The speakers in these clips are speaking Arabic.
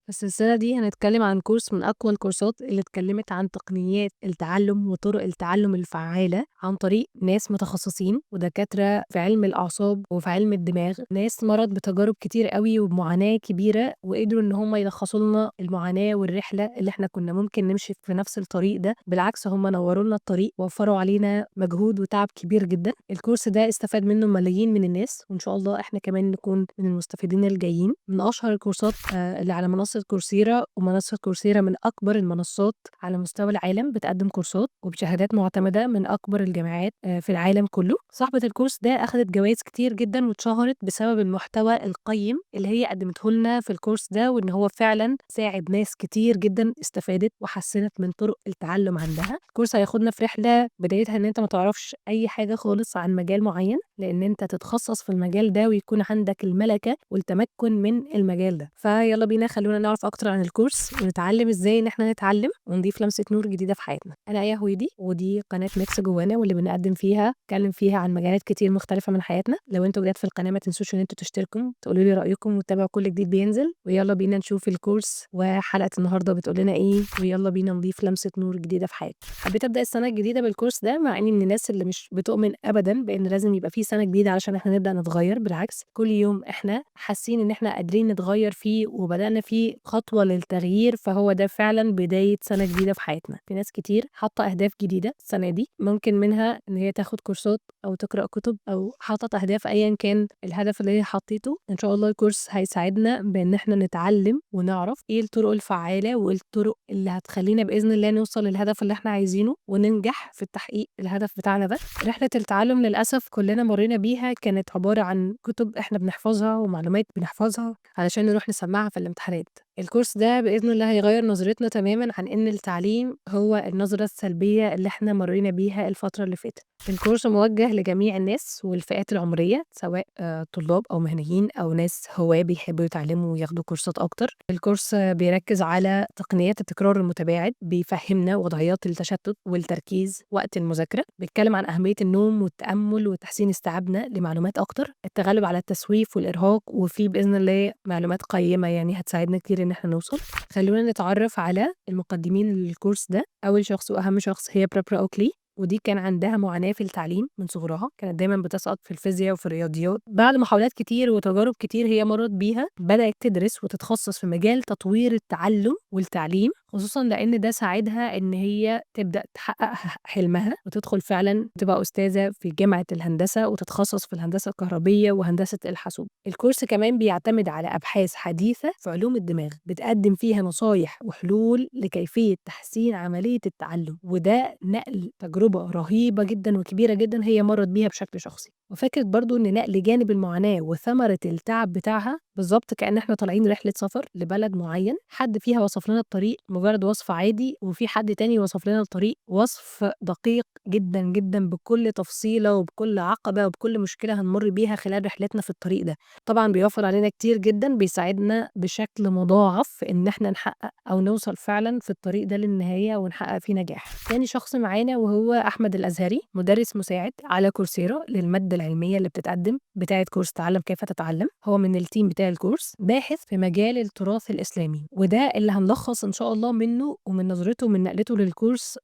في السلسلة دي هنتكلم عن كورس من أقوى الكورسات اللي اتكلمت عن تقنيات التعلم وطرق التعلم الفعالة عن طريق ناس متخصصين ودكاترة في علم الأعصاب وفي علم الدماغ، ناس مرت بتجارب كتير قوي وبمعاناة كبيرة وقدروا إن هم يلخصوا لنا المعاناة والرحلة اللي احنا كنا ممكن نمشي في نفس الطريق ده. بالعكس هم نوروا لنا الطريق ووفروا علينا مجهود وتعب كبير جدا. الكورس ده استفاد منه ملايين من الناس، وإن شاء الله احنا كمان نكون من المستفيدين الجايين. من أشهر الكورسات اللي على منصة كورسيرا، ومنصة كورسيرا من أكبر المنصات على مستوى العالم، بتقدم كورسات وبشهادات معتمدة من أكبر الجامعات في العالم كله. صاحبة الكورس ده أخدت جوائز كتير جدا واتشهرت بسبب المحتوى القيم اللي هي قدمته لنا في الكورس ده، وإن هو فعلا ساعد ناس كتير جدا استفادت وحسنت من طرق التعلم عندها. الكورس هياخدنا في رحلة بدايتها إن أنت ما تعرفش أي حاجة خالص عن مجال معين، لأن أنت تتخصص في المجال ده ويكون عندك الملكة والتمكن من المجال ده. فيلا بينا خلونا نعرف أكتر عن الكورس ونتعلم إزاي إن احنا نتعلم ونضيف لمسة نور جديدة في حياتنا. أنا آية هويدي، ودي قناة ميكس جوانا، واللي بنقدم فيها نتكلم فيها عن مجالات كتير مختلفة من حياتنا. لو انتوا جداد في القناة ما تنسوش إن انتوا تشتركوا، تقولوا لي رأيكم وتتابعوا كل جديد بينزل. ويلا بينا نشوف الكورس وحلقة النهاردة بتقول لنا إيه، ويلا بينا نضيف لمسة نور جديدة في حياتنا. حبيت أبدأ السنة الجديدة بالكورس ده، مع إني من الناس اللي مش بتؤمن أبدا بإن لازم يبقى في سنة جديدة علشان احنا نبدأ نتغير. بالعكس، كل يوم احنا حاسين إن احنا قادرين نتغير فيه وبدأنا فيه خطوة للتغيير، فهو ده فعلا بداية سنة جديدة في حياتنا. في ناس كتير حاطة أهداف جديدة السنة دي، ممكن منها إن هي تاخد كورسات أو تقرأ كتب أو حاطط أهداف أيا كان الهدف اللي هي حطيته. إن شاء الله الكورس هيساعدنا بإن احنا نتعلم ونعرف إيه الطرق الفعالة وإيه الطرق اللي هتخلينا بإذن الله نوصل للهدف اللي احنا عايزينه وننجح في التحقيق الهدف بتاعنا ده. رحلة التعلم للأسف كلنا مرينا بيها كانت عبارة عن كتب احنا بنحفظها ومعلومات بنحفظها علشان نروح نسمعها في الامتحانات. الكورس ده بإذن الله هيغير نظرتنا تماما عن إن التعليم هو النظرة السلبية اللي احنا مرينا بيها الفترة اللي فاتت. الكورس موجه لجميع الناس والفئات العمرية، سواء طلاب أو مهنيين أو ناس هواة بيحبوا يتعلموا وياخدوا كورسات أكتر. الكورس بيركز على تقنيات التكرار المتباعد، بيفهمنا وضعيات التشتت والتركيز وقت المذاكرة، بيتكلم عن أهمية النوم والتأمل وتحسين استيعابنا لمعلومات أكتر، التغلب على التسويف والإرهاق، وفي بإذن الله معلومات قيمة يعني هتساعدنا كتير إن احنا نوصل. خلونا نتعرف على المقدمين للكورس ده. أول شخص وأهم شخص هي باربرا أوكلي، ودي كان عندها معاناة في التعليم من صغرها، كانت دايما بتسقط في الفيزياء وفي الرياضيات. بعد محاولات كتير وتجارب كتير هي مرت بيها، بدأت تدرس وتتخصص في مجال تطوير التعلم والتعليم، خصوصا لأن ده ساعدها إن هي تبدأ تحقق حلمها وتدخل فعلا تبقى أستاذة في جامعة الهندسة وتتخصص في الهندسة الكهربية وهندسة الحاسوب. الكورس كمان بيعتمد على أبحاث حديثة في علوم الدماغ، بتقدم فيها نصايح وحلول لكيفية تحسين عملية التعلم، وده نقل تجربة رهيبة جدا وكبيرة جدا هي مرت بيها بشكل شخصي. وفكرة برضو إن نقل جانب المعاناة وثمرة التعب بتاعها بالظبط كأن احنا طالعين رحلة سفر لبلد معين، حد فيها وصف لنا الطريق مجرد وصف عادي، وفي حد تاني وصف لنا الطريق وصف دقيق جدا جدا بكل تفصيلة وبكل عقبة وبكل مشكلة هنمر بيها خلال رحلتنا في الطريق ده. طبعا بيوفر علينا كتير جدا، بيساعدنا بشكل مضاعف في ان احنا نحقق او نوصل فعلا في الطريق ده للنهاية ونحقق فيه نجاح. تاني شخص معانا وهو أحمد الأزهري، مدرس مساعد على كورسيرا للمادة العلمية اللي بتتقدم بتاعة كورس تعلم كيف تتعلم. هو من التيم بتاع الكورس، باحث في مجال التراث الإسلامي، وده اللي هنلخص إن شاء الله منه ومن نظرته ومن نقلته للكورس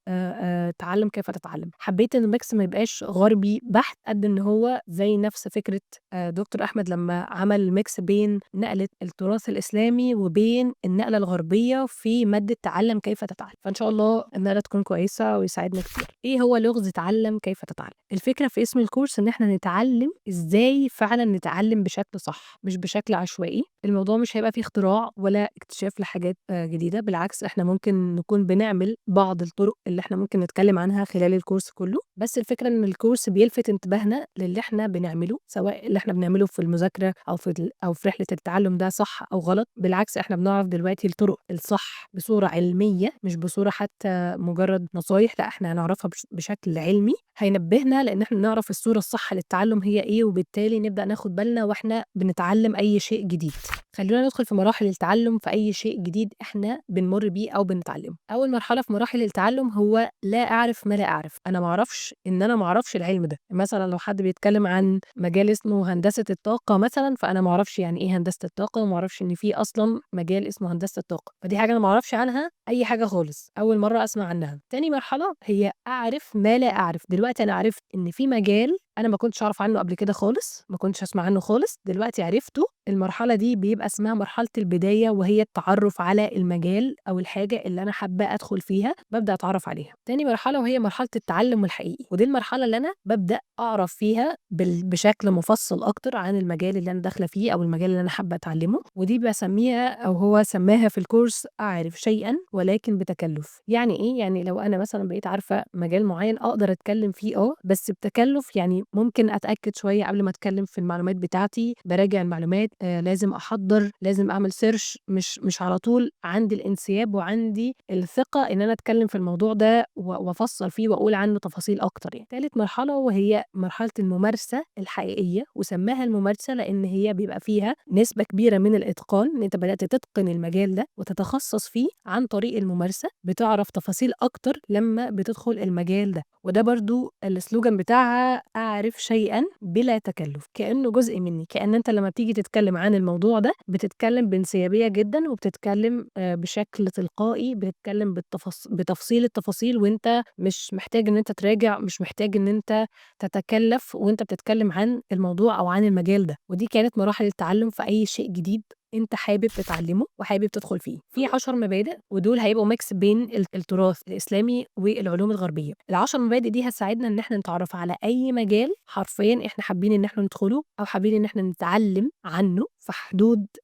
تعلم كيف تتعلم. حبيت إن الميكس ما يبقاش غربي بحت قد إن هو زي نفس فكرة دكتور أحمد لما عمل ميكس بين نقلة التراث الإسلامي وبين النقلة الغربية في مادة تعلم كيف تتعلم. فإن شاء الله النقلة تكون كويسة ويساعدنا كتير. إيه هو لغز تعلم كيف تتعلم؟ الفكرة في اسم الكورس إن احنا نتعلم إزاي فعلا نتعلم بشكل صح مش بشكل عشوائي. الموضوع مش هيبقى فيه اختراع ولا اكتشاف لحاجات جديدة، بالعكس احنا ممكن نكون بنعمل بعض الطرق اللي احنا ممكن نتكلم عنها خلال الكورس كله. بس الفكرة إن الكورس بيلفت انتباهنا للي احنا بنعمله، سواء اللي احنا بنعمله في المذاكرة أو في رحلة التعلم ده صح أو غلط. بالعكس احنا بنعرف دلوقتي الطرق الصح بصورة علمية، مش بصورة مجرد نصايح، لا احنا هنعرفها بشكل علمي هينبهنا لان احنا نعرف الصورة الصح التعلم هي إيه، وبالتالي نبدأ ناخد بالنا وإحنا بنتعلم أي شيء جديد. خلّونا ندخل في مراحل التعلم في أي شيء جديد إحنا بنمُر بيه أو بنتعلمه. أول مرحلة في مراحل التعلم هو لا أعرف ما لا أعرف، أنا ما أعرفش إن أنا ما أعرفش العلم ده. مثلًا لو حد بيتكلم عن مجال اسمه هندسة الطاقة مثلًا، فأنا ما أعرفش يعني إيه هندسة الطاقة، وما أعرفش إن في أصلًا مجال اسمه هندسة الطاقة، فدي حاجة أنا ما أعرفش عنها أي حاجة خالص، أول مرّة أسمع عنها. تاني مرحلة هي أعرف ما لا أعرف، دلوقتي أنا عرفت إن في مجال أنا ما كنتش أعرف عنه قبل كده خالص، ما كنتش أسمع عنه خالص، دلوقتي عرفته. المرحلة دي بيبقى اسمها مرحلة البداية، وهي التعرُّف على المجال أو الحاجة اللي أنا حابة أدخل فيها، بابدأ أتعرّف عليها. تاني مرحلة وهي مرحلة التعلُّم الحقيقي، ودي المرحلة اللي أنا بابدأ أعرف فيها بشكل مُفصّل أكتر عن المجال اللي أنا داخلة فيه أو المجال اللي أنا حابة أتعلّمه، ودي باسمّيها أو هو سمّاها في الcourse أعرف شيئًا ولكن بتكلُّف. يعني إيه؟ يعني لو أنا مثلًا بقيت عارفة مجال معيّن أقدر أتكلّم فيه بس بتكلُّف، يعني ممكن أتأكد شوية قبل ما أتكلّم في المعلومات بتاعتي، باراجع المعلومات، لازم أحضّر، لازم أعمل search، مش على طول عندي الانسياب وعندي الثقة إن أنا أتكلّم في الموضوع ده وأفصّل فيه وأقول عنّه تفاصيل أكتر يعني. تالت مرحلة وهي مرحلة الممارسة الحقيقية، وسمّاها الممارسة لإن هي بيبقى فيها نسبة كبيرة من الإتقان، إن أنت بدأت تتقن المجال ده وتتخصص فيه عن طريق الممارسة، بتعرف تفاصيل أكتر لمّا بتدخل المجال ده، وده برضه السلوجان بتاعها أعرف شيئًا بلا تكلُّف، كإنه جزء منّي، كأن أنت لمّا بتيجي تتكلّم عن الموضوع ده بتتكلّم بانسيابية جدًا، وبتتكلّم بشكل تلقائي، بتتكلّم بتفصيل التفاصيل، وأنت مش محتاج إن أنت تراجع، مش محتاج إن أنت تتكلّف وأنت بتتكلّم عن الموضوع أو عن المجال ده. ودي كانت مراحل التعلُّم في أي شيء جديد أنت حابب تتعلّمه وحابب تدخل فيه. في 10 مبادئ، ودول هيبقوا mix بين التراث الإسلامي والعلوم الغربية. ال10 مبادئ دي هتساعدنا إن إحنا نتعرّف على أي مجال حرفيًا إحنا حابين إن إحنا ندخله أو حابين إن إحنا نتعلّم عنه في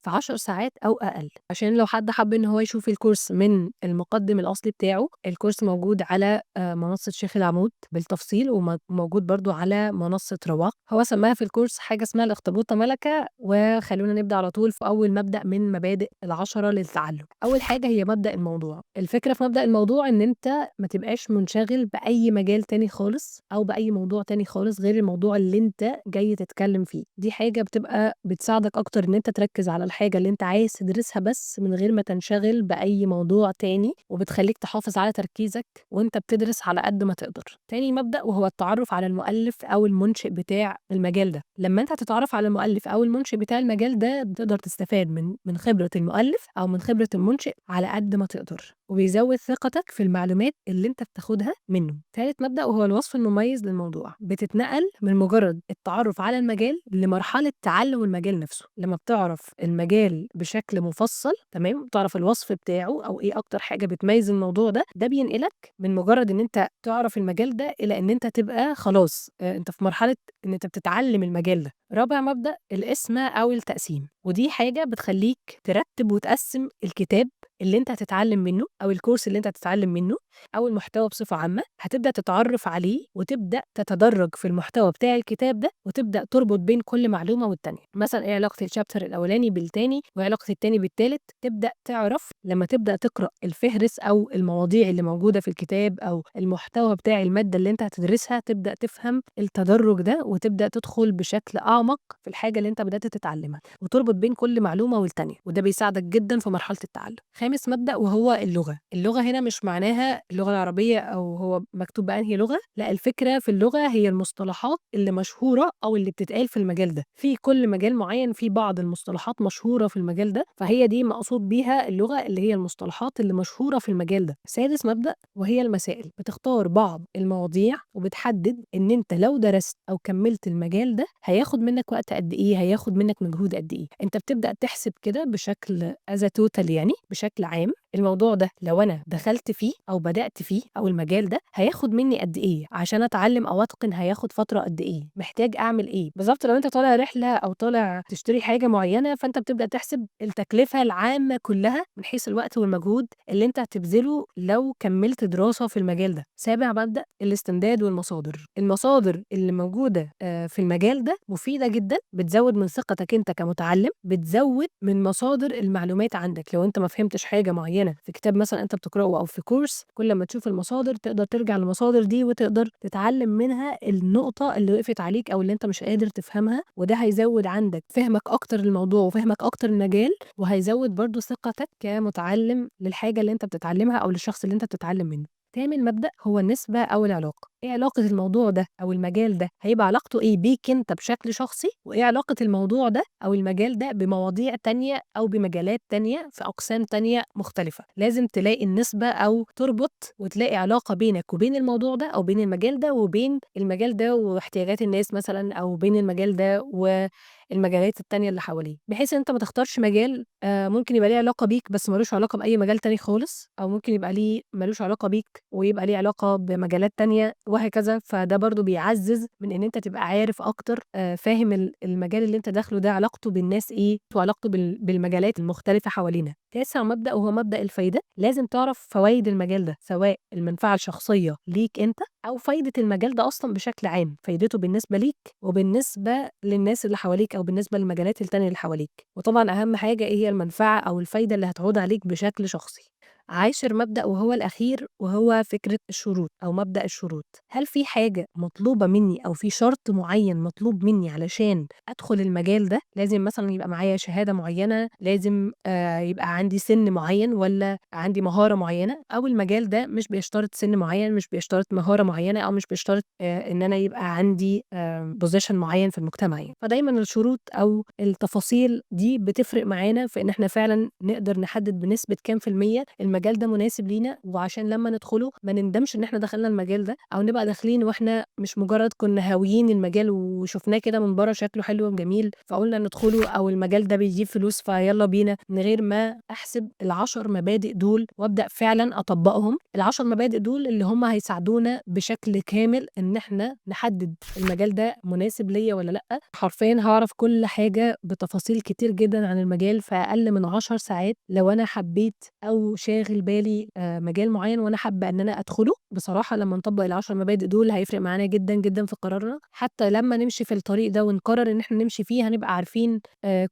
10 ساعات أو أقل. عشان لو حد حَب إن هو يشوف الcourse من المُقدِّم الأصلي بتاعه، الcourse موجود على منصة شيخ العمود بالتفصيل، موجود برضه على منصة رواق. هو سمّاها في الcourse حاجة اسمها الأخطبوطة مَلَكة، وخلّونا نبدأ على طول في أول مبدأ من مبادئ ال10 للتعلُّم. أول حاجة هي مبدأ الموضوع. الفكرة في مبدأ الموضوع إن أنت ما تبقاش منشغل بأي مجال تاني خالص أو بأي موضوع تاني خالص غير الموضوع اللي أنت جاي تتكلّم فيه. دي حاجة بتبقى بتساعدك أكتر إن أنت تركّز على الحاجة اللي أنت عايز تدرسها بس من غير ما تنشغل بأي موضوع تاني، وبتخلّيك تحافظ على تركيزك وأنت بتدرس على قد ما تقدر. تاني مبدأ وهو التعرُّف على المؤلِّف أو المُنشئ بتاع المجال ده. لمّا أنت هتتعرّف على المؤلِّف أو المُنشئ بتاع المجال ده، بتقدر تستفاد من خبرة المؤلِّف أو من خبرة المُنشئ على قد ما تقدر، وبيزوّد ثقتك في المعلومات اللي أنت بتاخدها منّه. تالت مبدأ وهو الوصف المميز للموضوع. بتتنقل من مجرّد التعرُّف على المجال لمرحلة تعلُّم المجال نفسه. لمّا بتعرف المجال بشكل مُفصّل تمام، بتعرف الوصف بتاعه أو إيه أكتر حاجة بتميّز الموضوع ده، ده بينقلك من مجرّد إن أنت تعرف المجال ده إلى إن أنت تبقى خلاص أنت في مرحلة إن أنت بتتعلّم المجال ده. رابع مبدأ القسمة أو التقسيم، ودي حاجة بتخلّيك ترتّب وتقسّم الكتاب اللي أنت هتتعلّم منّه أو الcourse اللي أنت هتتعلّم منّه أو المحتوى بصفة عامة، هتبدأ تتعرّف عليه وتبدأ تتدرّج في المحتوى بتاع الكتاب ده، وتبدأ تربط بين كل معلومة والتانية. مثلًا إيه علاقة الchapter الأولاني بالتاني، وإيه علاقة التاني بالتالت، تبدأ تعرف لمّا تبدأ تقرأ الفهرس أو المواضيع اللي موجودة في الكتاب أو المحتوى بتاع المادة اللي أنت هتدرسها، تبدأ تفهم التدرُّج ده وتبدأ تدخل بشكل أعمق في الحاجة اللي أنت بدأت تتعلّمها، وتربط بين كل معلومة والتانية، وده بيساعدك جدًا في مرحلة التعلُّم. خامس مبدأ وهو اللغة. اللغة هنا مش معناها اللغة العربية أو هو مكتوب بأنهي لغة، لأ الفكرة في اللغة هي المصطلحات اللي مشهورة أو اللي بتتقال في المجال ده. في كل مجال معيّن في بعض المصطلحات مشهورة في المجال ده، فهي دي مقصود بيها اللغة اللي هي المصطلحات اللي مشهورة في المجال ده. سادس مبدأ وهي المسائل. بتختار بعض المواضيع وبتحدد إن أنت لو درست أو كمّلت المجال ده هياخد منّك وقت قد إيه، هياخد منّك مجهود قد إيه. أنت بتبدأ تحسب كده بشكل as a total يعني بشكل عام، الموضوع ده لو أنا دخلت فيه أو بدأت فيه أو المجال ده هياخد منّي قد إيه، عشان أتعلّم أو أتقن هياخد فترة قد إيه، محتاج أعمل إيه. بالضبط لو أنت طالع رحلة أو طالع تشتري حاجة معيّنة، فأنت بتبدأ تحسب التكلفة العامة كلّها من حيث الوقت والمجهود اللي أنت هتبذله لو كمّلت دراسة في المجال ده. سابع مبدأ الاستمداد والمصادر. المصادر اللي موجودة في المجال ده مفيدة جدًا، بتزوّد من ثقتك أنت كمتعلّم، بتزوّد من مصادر المعلومات عندك. لو أنت ما فهمتش حاجة معيّنة معينة في كتاب مثلًا أنت بتقرأه أو في كورس، كل ما تشوف المصادر تقدر ترجع للمصادر دي وتقدر تتعلم منها النقطة اللي وقفت عليك أو اللي أنت مش قادر تفهمها، وده هيزود عندك فهمك أكتر للموضوع وفهمك أكتر للمجال، وهيزود برضه ثقتك كمتعلم للحاجة اللي أنت بتتعلمها أو للشخص اللي أنت بتتعلم منه. تامن مبدأ هو النسبة أو العلاقة. إيه علاقة الموضوع ده أو المجال ده، هيبقى علاقته إيه بيك أنت بشكل شخصي، وإيه علاقة الموضوع ده أو المجال ده بمواضيع تانية أو بمجالات تانية في أقسام تانية مختلفة. لازم تلاقي النسبة أو تربط وتلاقي علاقة بينك وبين الموضوع ده أو بين المجال ده وبين المجال ده واحتياجات الناس مثلًا، أو بين المجال ده والمجالات التانية اللي حواليه، بحيث إن أنت ما تختارش مجال ممكن يبقى ليه علاقة بيك بس ما لوش علاقة بأي مجال تاني خالص، أو ممكن يبقى ما لوش علاقة بيك ويبقى ليه علاقة بمجالات تانية وهكذا. فده برضه بيعزّز من إن أنت تبقى عارف أكتر فاهم المجال اللي أنت داخله ده علاقته بالناس إيه، وعلاقته بالمجالات المختلفة حوالينا. تاسع مبدأ وهو مبدأ الفايدة. لازم تعرف فوايد المجال ده، سواء المنفعة الشخصية ليك أنت أو فايدة المجال ده أصلًا بشكل عام، فايدته بالنسبة ليك وبالنسبة للناس اللي حواليك أو بالنسبة للمجالات التانية اللي حواليك. وطبعًا أهم حاجة إيه هي المنفعة أو الفايدة اللي هتعود عليك بشكل شخصي. عاشر مبدأ وهو الأخير وهو فكرة الشروط أو مبدأ الشروط. هل في حاجة مطلوبة مني أو في شرط معين مطلوب مني علشان أدخل المجال ده؟ لازم مثلا يبقى معايا شهادة معينة، لازم يبقى عندي سن معين، ولا عندي مهارة معينة، أو المجال ده مش بيشترط سن معين، مش بيشترط مهارة معينة، أو مش بيشترط إن أنا يبقى عندي بوزيشن معين في المجتمع يعني. فدايما الشروط أو التفاصيل دي بتفرق معانا في إن إحنا فعلا نقدر نحدد بنسبة كام في المية المجال ده مناسب لينا، وعشان لما ندخله ما نندمش إن إحنا دخلنا المجال ده، أو نبقى داخلين وإحنا مش مجرد كنا هاويين المجال وشفناه كده من بره شكله حلو وجميل فقلنا ندخله، أو المجال ده بيجيب فلوس فيلا بينا، من غير ما أحسب ال10 مبادئ دول وأبدأ فعلا أطبقهم. ال10 مبادئ دول اللي هم هيساعدونا بشكل كامل إن إحنا نحدد المجال ده مناسب ليا ولا لأ. حرفيا هعرف كل حاجة بتفاصيل كتير جدا عن المجال في أقل من 10 ساعات لو أنا حبيت أو شاغل بالي مجال معين وأنا حابة إن أنا أدخله. بصراحة لما نطبق ال10 مبادئ دول هيفرق معانا جدا جدا في قرارنا، حتى لما نمشي في الطريق ده ونقرر إن إحنا نمشي فيه هنبقى عارفين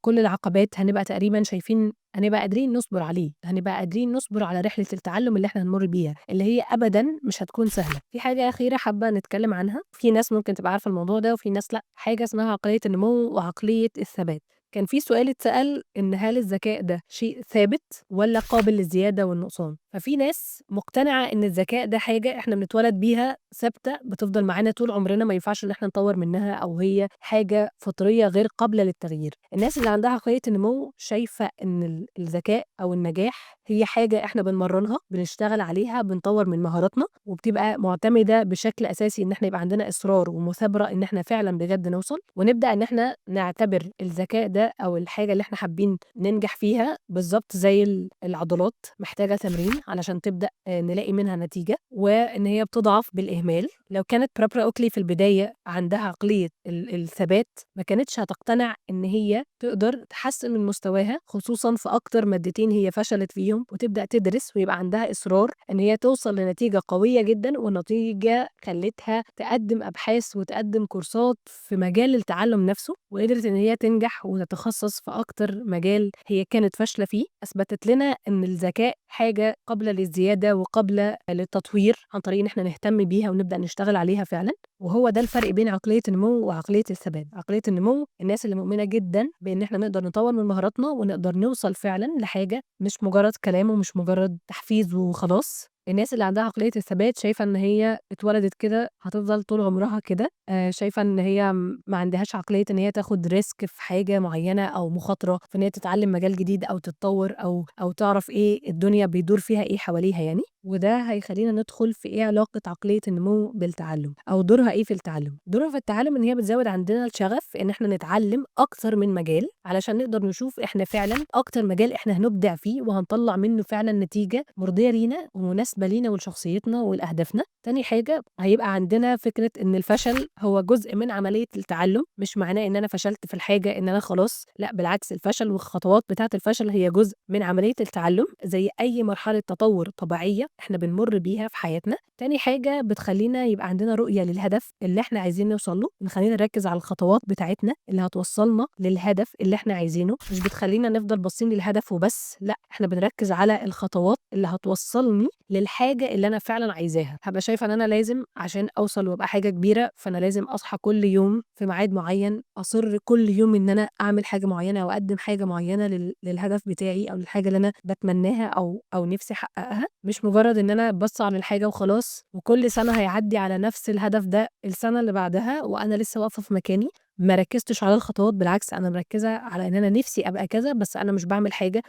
كل العقبات، هنبقى تقريبا شايفين، هنبقى قادرين نصبر عليه، هنبقى قادرين نصبر على رحلة التعلم اللي إحنا هنمر بيها، اللي هي أبدا مش هتكون سهلة. في حاجة أخيرة حابة نتكلم عنها، في ناس ممكن تبقى عارفة الموضوع ده وفي ناس لأ، حاجة اسمها عقلية النمو وعقلية الثبات. كان في سؤال اتسأل إن هل الذكاء ده شيء ثابت ولا قابل للزيادة والنقصان؟ ففي ناس مقتنعة إن الذكاء ده حاجة إحنا بنتولد بيها ثابتة بتفضل معانا طول عمرنا، ما ينفعش إن إحنا نطور منها، أو هي حاجة فطرية غير قابلة للتغيير. الناس اللي عندها عقلية النمو شايفة إن الذكاء أو النجاح هي حاجة إحنا بنمرنها، بنشتغل عليها، بنطور من مهاراتنا، وبتبقى معتمدة بشكل أساسي إن إحنا يبقى عندنا إصرار ومثابرة إن إحنا فعلا بجد نوصل، ونبدأ إن إحنا نعتبر الذكاء ده أو الحاجة اللي إحنا حابين ننجح فيها بالظبط زي العضلات، محتاجة تمرين علشان تبدأ نلاقي منها نتيجة، وإن هي بتضعف بالإهمال. لو كانت باربرا أوكلي في البداية عندها عقلية الثبات ما كانتش هتقتنع إن هي تقدر تحسن من مستواها، خصوصا في أكتر مادتين هي فشلت فيهم، وتبدأ تدرس ويبقى عندها إصرار إن هي توصل لنتيجة قوية جدا، والنتيجة خلتها تقدم أبحاث وتقدم كورسات في مجال التعلم نفسه، وقدرت إن هي تنجح وتتخصص في أكتر مجال هي كانت فاشلة فيه. أثبتت لنا إن الذكاء حاجة قابلة للزيادة وقابلة للتطوير عن طريق إن إحنا نهتم بيها ونبدأ نشتغل عليها فعلا. وهو ده الفرق بين عقلية النمو وعقلية الثبات. عقلية النمو الناس اللي مؤمنة جدا بإن إحنا نقدر نطور من مهاراتنا ونقدر نوصل فعلا لحاجة مش مجرد كلام ومش مجرد تحفيز وخلاص. الناس اللي عندها عقلية الثبات شايفة إن هي اتولدت كده هتفضل طول عمرها كده، شايفة إن هي ما عندهاش عقلية إن هي تاخد ريسك في حاجة معينة أو مخاطرة في إن هي تتعلم مجال جديد أو تتطور أو تعرف إيه الدنيا بيدور فيها إيه حواليها يعني. وده هيخلينا ندخل في إيه علاقة عقلية النمو بالتعلم أو دورها إيه في التعلم. دورها في التعلم إن هي بتزود عندنا الشغف إن إحنا نتعلم أكتر من مجال علشان نقدر نشوف إحنا فعلا أكتر مجال إحنا هنبدع فيه وهنطلع منه فعلا نتيجة مرضية لينا ومناسبة مناسبة لينا ولشخصيتنا ولأهدافنا. تاني حاجة هيبقى عندنا فكرة إن الفشل هو جزء من عملية التعلم، مش معناه إن أنا فشلت في الحاجة إن أنا خلاص، لأ بالعكس الفشل والخطوات بتاعة الفشل هي جزء من عملية التعلم زي أي مرحلة تطور طبيعية إحنا بنمر بيها في حياتنا. تاني حاجة بتخلّينا يبقى عندنا رؤية للهدف اللي إحنا عايزين نوصل له، بتخلّينا نركّز على الخطوات بتاعتنا اللي هتوصّلنا للهدف اللي إحنا عايزينه، مش بتخلّينا نفضل باصين للهدف وبس، لأ إحنا بنركّز على الخطوات اللي هتوصّلني للحاجة اللي أنا فعلًا عايزاها. هابقى شايفة إن أنا لازم عشان أوصل وأبقى حاجة كبيرة، فأنا لازم أصحى كل يوم في ميعاد معيّن، أصِر كل يوم إن أنا أعمل حاجة معيّنة أو أقدّم حاجة معيّنة للهدف بتاعي أو للحاجة اللي أنا باتمناها أو نِفْسي أحققها، مش مجرّد إن أنا باسعى للحاجة وخلاص، وكل سَنة هيعدّي على نَفْس الهدف ده السَنة اللي بعدها وأنا لسه واقفة في مكاني، ما ركّزتش على الخطوات، بالعكس أنا مركّزة على إن أنا نِفْسي أبقى كذا، بس أنا مش باعمل حاجة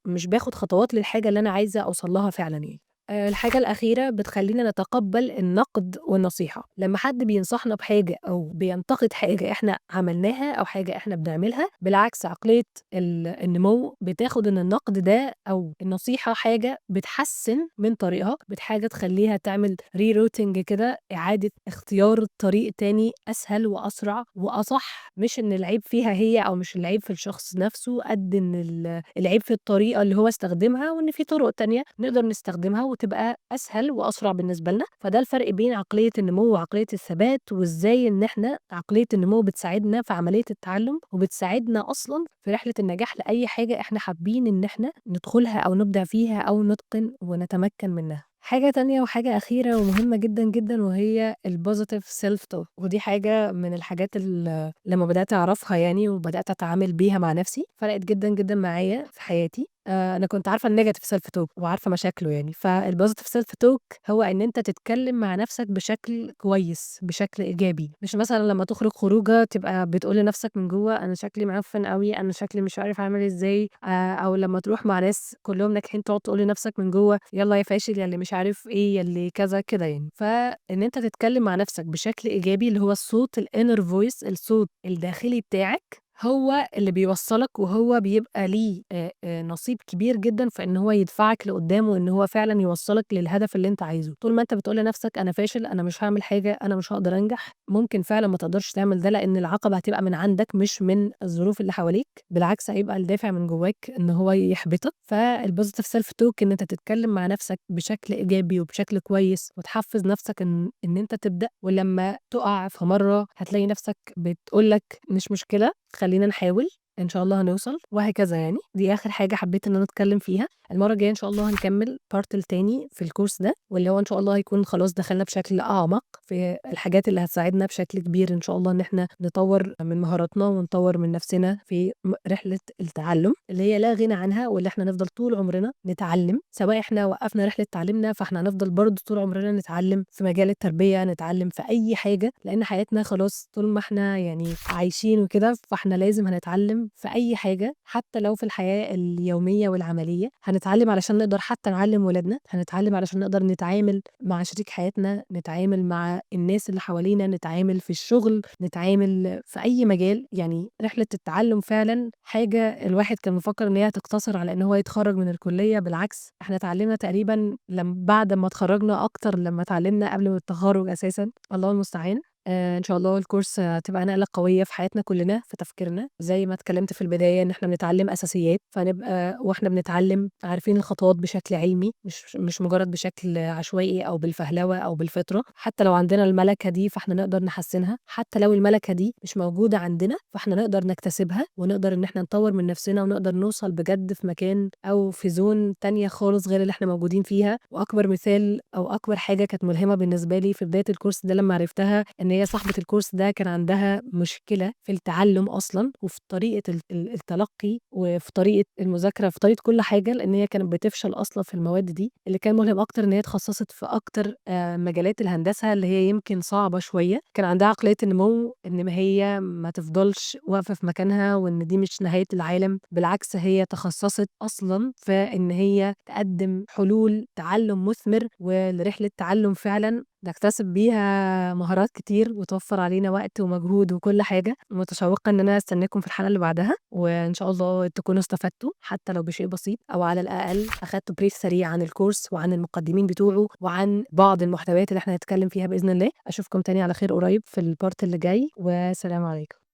مش باخُد خطوات للحاجة اللي أنا عايزة أوصل لها فعلًا يعني. الحاجة الأخيرة بتخلّينا نتقبّل النقد والنصيحة، لمّا حد بينصحنا بحاجة أو بينتقد حاجة إحنا عملناها أو حاجة إحنا بنعملها، بالعكس عقلية النمو بتاخد إن النقد ده أو النصيحة حاجة بتحسّن من طريقها، حاجة تخلّيها تعمل rerouting كده، إعادة اختيار طريق تاني أسهل وأسرع وأصح، مش إن العيب فيها هي أو مش العيب في الشخص نَفْسه قد إن العيب في الطريقة اللي هو استخدمها، وإن في طُرق تانية نقدر نستخدمها وتبقى أسهل وأسرع بالنسبة لنا. فده الفرق بين عقلية النمو وعقلية الثبات، وإزاي إن إحنا عقلية النمو بتساعدنا في عملية التعلُّم، وبتساعدنا أصلًا في رحلة النجاح لأي حاجة إحنا حابين إن إحنا ندخلها أو نبدع فيها أو نتقن ونتمكن منها. حاجة تانية وحاجة أخيرة ومهمة جدًا، جدًا، وهي الpositive self talk، ودي حاجة من الحاجات لمّا بدأت أعرفها يعني وبدأت أتعامل بيها مع نَفْسي، فرقت جدًا، جدًا معايا في حياتي. أنا كنت عارفة الnegative self talk وعارفة مشاكله يعني، فالpositive self talk هو إن أنت تتكلم مع نَفْسك بشكل كويس، بشكل إيجابي، مش مثلًا لمّا تخرج خروجة تبقى بتقول لنَفْسك من جوّه أنا شكلي معفن أوي، أنا شكلي مش عارف عامل إزاي، أو لمّا تروح مع ناس كلّهم ناجحين تقعد تقول لنَفْسك من جوّه يالّا يا فاشل، يا اللي مش عارف إيه، يا اللي كذا، كده يعني. فإن أنت تتكلم مع نَفْسك بشكل إيجابي اللي هو الصوت الinner voice، الصوت الداخلي بتاعك، هو اللي بيوصّلك وهو بيبقى ليه نصيب كبير جدًا في إن هو يدفعك لقدّام وإن هو فعلًا يوصّلك للهدف اللي أنت عايزه. طول ما أنت بتقول لنَفْسك أنا فاشل، أنا مش هاعمل حاجة، أنا مش هاقدر أنجح، ممكن فعلًا ما تقدرش تعمل ده لإن العقبة هتبقى من عندك مش من الظروف اللي حواليك، بالعكس هيبقى الدافع من جواك إن هو يحبطك. فالpositive self talk إن أنت تتكلم مع نَفْسك بشكل إيجابي وبشكل كويس وتحفّز نَفْسك إن أنت تبدأ، ولمّا تُقع في مرّة هتلاقي نَفْسك بتقول لك مش مشكلة، خلّينا نحاول، إن شاء الله هنوصل، وهكذا يعني. دي آخر حاجة حبيت إن أنا أتكلم فيها. المرّة الجاية إن شاء الله هنكمّل part التاني في الcourse ده، واللي هو إن شاء الله هيكون خلاص دخلنا بشكل أعمق في الحاجات اللي هتساعدنا بشكل كبير إن شاء الله إن إحنا نطوّر من مهاراتنا ونطوّر من نَفْسنا في رحلة التعلُّم اللي هي لا غنى عنها، واللي إحنا نفضل طول عمرنا نتعلّم، سواء إحنا وقّفنا رحلة تعليمنا فإحنا هنفضل برضه طول عمرنا نتعلّم في مجال التربية، نتعلّم في أي حاجة، لإن حياتنا خلاص طول ما إحنا يعني عايشين وكده، فإحنا لازم هنتعلّم في أي حاجة، حتى لو في الحياة اليومية والعملية، هنتعلّم علشان نقدر حتى نعلّم ولادنا، هنتعلّم علشان نقدر نتعامل مع شريك حياتنا، نتعامل مع الناس اللي حوالينا، نتعامل في الشغل، نتعامل في أي مجال. يعني رحلة التعلُّم فعلًا حاجة الواحد كان مفكّر إن هي هتقتصر على إن هو يتخرّج من الكلية، بالعكس إحنا اتعلّمنا تقريبًا بعد ما اتخرّجنا أكتر لمّا اتعلّمنا قبل من التخرُّج أساسًا، الله المستعان. إن شاء الله الcourse هتبقى نقلة قوية في حياتنا كلّنا، في تفكيرنا، زي ما اتكلّمت في البداية إن إحنا بنتعلّم أساسيات، فنبقى وإحنا بنتعلّم عارفين الخطوات بشكل علمي، مش مجرّد بشكل عشوائي أو بالفهلوة أو بالفطرة. حتى لو عندنا المَلَكة دي فإحنا نقدر نحسّنها، حتى لو المَلَكة دي مش موجودة عندنا فإحنا نقدر نكتسبها، ونقدر إن إحنا نطوّر من نَفْسنا ونقدر نوصل بجد في مكان أو في zone تانية خالص غير اللي إحنا موجودين فيها. وأكبر مثال أو أكبر حاجة كانت ملهمة بالنسبة لي في بداية الcourse ده لمّا عرفتها، إن هي صاحبة الcourse ده كان عندها مشكلة في التعلُّم أصلًا، وفي طريقة التلقّي، وفي طريقة المذاكرة، في طريقة كل حاجة، لإن هي كانت بتفشل أصلًا في المواد دي. اللي كان ملهم أكتر إن هي اتخصصت في أكتر مجالات الهندسة اللي هي يمكن صعبة شوية، كان عندها عقلية النمو إن ما هي ما تفضلش واقفة في مكانها وإن دي مش نهاية العالم، بالعكس هي تخصصت أصلًا في إن هي تقدّم حلول تعلُّم مثمر ولرحلة تعلُّم فعلًا نكتسب بيها مهارات كتير وتوفّر علينا وقت ومجهود وكل حاجة. متشوّقة إن أنا أستناكم في الحلقة اللي بعدها، وإن شاء الله تكونوا استفدتوا حتى لو بشيء بسيط، أو على الأقل أخدتوا brief سريع عن الcourse وعن المقدمين بتوعه وعن بعض المحتويات اللي إحنا هنتكلم فيها بإذن الله. أشوفكم تاني على خير قريب في الpart اللي جاي، والسلام عليكم.